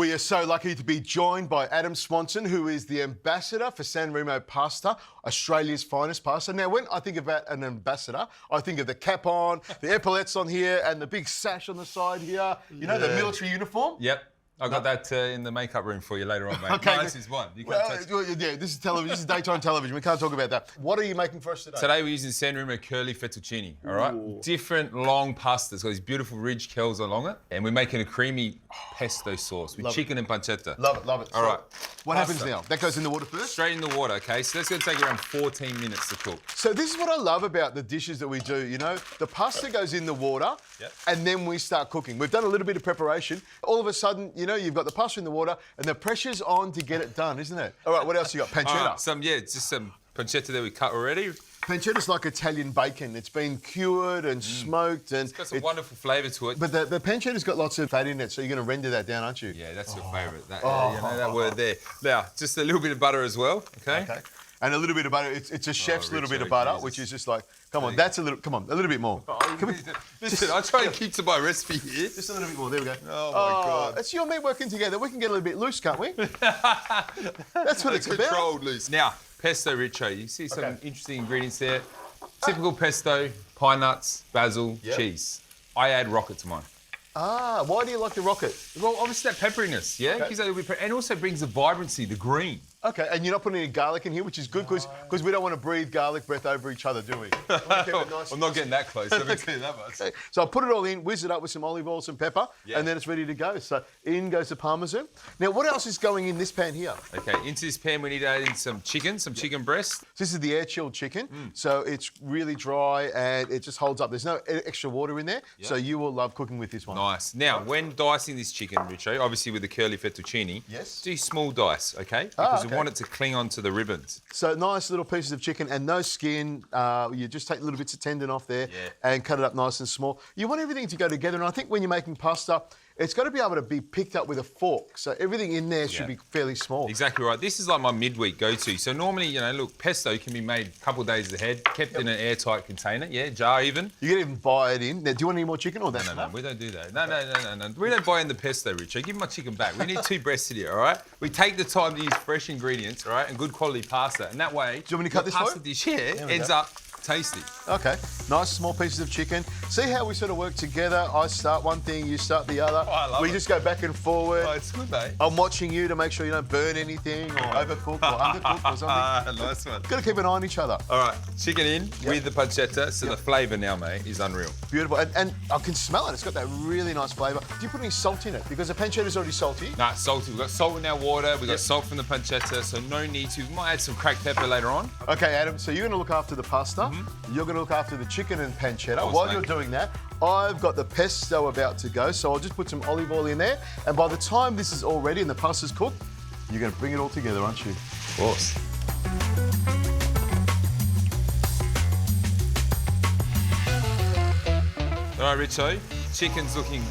We are so lucky to be joined by Adam Swanson, who is the ambassador for San Remo pasta, Australia's finest pasta. Now, when I think about an ambassador, I think of the cap on, the epaulettes on here, and the big sash on the side here. You know, the military uniform? Yep. I got that in the makeup room for you later on, mate. Okay. No, this is one. You can't touch. Yeah, this is television. This is daytime television. We can't talk about that. What are you making for us today? Today we're using San Remo curly fettuccine, all right? Ooh. Different long pasta. It's got these beautiful ridge curls along it. And we're making a creamy pesto sauce with chicken and pancetta. Love it, love it. All right. What happens now? That goes in the water first? Straight in the water, okay? So that's going to take around 14 minutes to cook. So this is what I love about the dishes that we do, you know? The pasta goes in the water, and then we start cooking. We've done a little bit of preparation. All of a sudden, you know, you've got the pasta in the water, and the pressure's on to get it done, isn't it? All right, what else you got? Pancetta. Just some pancetta that we cut already. Pancetta's like Italian bacon. It's been cured and smoked, and it's got some wonderful flavour to it. But the pancetta's got lots of fat in it, so you're going to render that down, aren't you? Yeah, that's your favourite. You know that word there. Now, just a little bit of butter as well, okay? And a little bit of butter. It's a chef's little bit of butter, which is just like, come on, that's a little. Come on, a little bit more. Listen, I try and keep to my recipe here. Just a little bit more. There we go. Oh my God! It's you and me working together. We can get a little bit loose, can't we? That's what it's about. Controlled loose. Now, pesto, Richo. You see some interesting ingredients there. Typical pesto: pine nuts, basil, cheese. I add rocket to mine. Why do you like the rocket? Well, obviously that pepperiness, gives that a little bit, and also brings the vibrancy, the green. Okay, and you're not putting any garlic in here, which is good because we don't want to breathe garlic breath over each other, do we? I'm not getting that close. Let me tell you that much. Okay. So I'll put it all in, whiz it up with some olive oil, some pepper, and then it's ready to go. So in goes the parmesan. Now, what else is going in this pan here? Okay, into this pan we need to add in some chicken, chicken breast. This is the air-chilled chicken, so it's really dry and it just holds up. There's no extra water in there, so you will love cooking with this one. Nice. Now, when dicing this chicken, Richo, obviously with the curly fettuccine, do small dice, okay? Because we want it to cling onto the ribbons. So nice little pieces of chicken and no skin. You just take little bits of tendon off there and cut it up nice and small. You want everything to go together, and I think when you're making pasta, it's got to be able to be picked up with a fork. So everything in there should be fairly small. Exactly right. This is like my midweek go-to. So normally, you know, look, pesto can be made a couple of days ahead, kept in an airtight container, jar even. You can even buy it in. Now, do you want any more chicken or that? No, we don't do that. No. We don't buy in the pesto, Richard. Give me my chicken back. We need 2 breasts in here, all right? We take the time to use fresh ingredients, all right, and good quality pasta. And that way, do you want me to cut this pasta dish here ends up tasty. Okay, nice small pieces of chicken. See how we sort of work together? I start one thing, you start the other. Oh, I love it. We just go back and forward. Oh, it's good, mate. I'm watching you to make sure you don't burn anything or overcook or undercook or something. Nice one. Got to keep an eye on each other. All right, chicken in with the pancetta, so the flavour now, mate, is unreal. Beautiful, and I can smell it. It's got that really nice flavour. Do you put any salt in it? Because the pancetta is already salty. Nah, it's salty. We've got salt in our water, we've got salt from the pancetta, so no need to. We might add some cracked pepper later on. Okay, Adam, so you're going to look after the pasta. You're going to look after the chicken and pancetta. While you're doing that, I've got the pesto about to go, so I'll just put some olive oil in there, and by the time this is all ready and the pasta's cooked, you're going to bring it all together, aren't you? Of course. All right, Richo, chicken's looking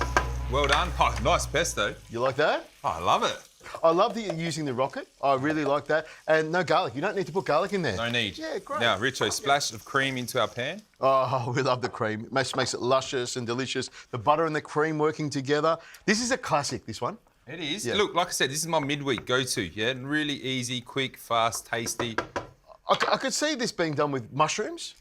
well done. Oh, nice pesto. You like that? Oh, I love it. I love that you're using the rocket. I really like that. And no garlic. You don't need to put garlic in there. No need. Yeah, great. Now, Richo, splash of cream into our pan. Oh, we love the cream. It makes it luscious and delicious. The butter and the cream working together. This is a classic, this one. It is. Yeah. Look, like I said, this is my midweek go-to, Really easy, quick, fast, tasty. I could see this being done with mushrooms.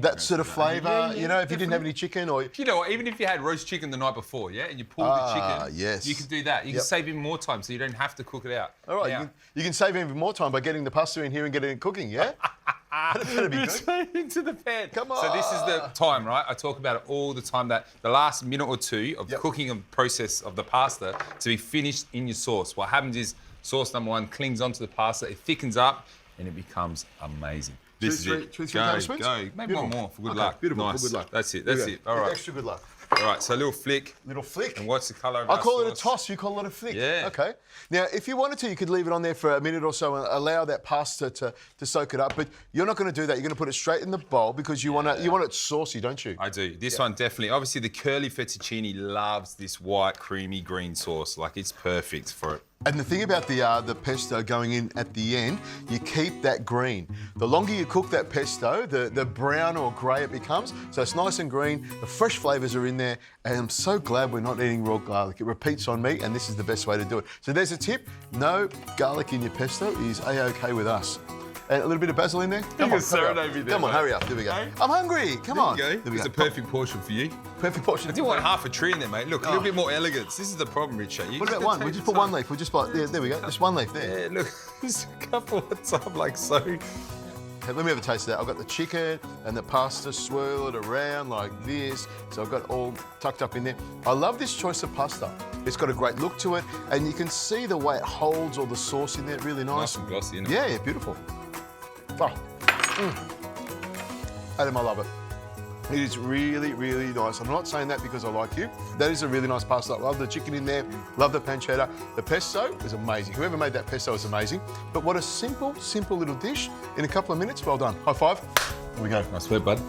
That sort of flavour, you know, if you didn't have any chicken or... You know what, even if you had roast chicken the night before, and you pulled the chicken, you can do that. You can save even more time so you don't have to cook it out. All right, you can save even more time by getting the pasta in here and getting it cooking, yeah? That'd be good. Into the pan. Come on. So this is the time, right? I talk about it all the time, that the last minute or two of cooking and process of the pasta to be finished in your sauce. What happens is sauce number 1 clings onto the pasta, it thickens up, and it becomes amazing. This is it. Go. Maybe one more for good luck. Beautiful. Nice. For good luck. That's it. All right. Extra good luck. All right. So a little flick. Little flick. And what's the colour of I our call it a sauce? toss. You call it a flick. Yeah. Okay. Now, if you wanted to, you could leave it on there for a minute or so and allow that pasta to soak it up. But you're not going to do that. You're going to put it straight in the bowl because you want it saucy, don't you? I do. This one definitely. Obviously, the curly fettuccine loves this white, creamy green sauce. Like, it's perfect for it. And the thing about the pesto going in at the end, you keep that green. The longer you cook that pesto, the brown or grey it becomes. So it's nice and green, the fresh flavours are in there, and I'm so glad we're not eating raw garlic. It repeats on me, and this is the best way to do it. So there's a tip, no garlic in your pesto is A-OK with us. And a little bit of basil in there. Come on, hurry up. There we go. Hey? I'm hungry. Come on. There you go. There we It's go. a perfect portion for you. Perfect portion. I didn't want half a tree in there, mate. Look, a little bit more elegance. This is the problem, Richard. What about one? We just put one leaf. We just like there we go. Just one leaf there. Yeah, look, there's a couple of time like so. Okay, let me have a taste of that. I've got the chicken and the pasta, swirl it around like this. So I've got it all tucked up in there. I love this choice of pasta. It's got a great look to it, and you can see the way it holds all the sauce in there really nice. Nice and glossy, isn't it? Yeah, beautiful. Oh. Adam, I love it. It is really, really nice. I'm not saying that because I like you. That is a really nice pasta. I love the chicken in there, love the pancetta. The pesto is amazing. Whoever made that pesto is amazing. But what a simple, simple little dish in a couple of minutes. Well done. High five. Here we go. Nice work, bud.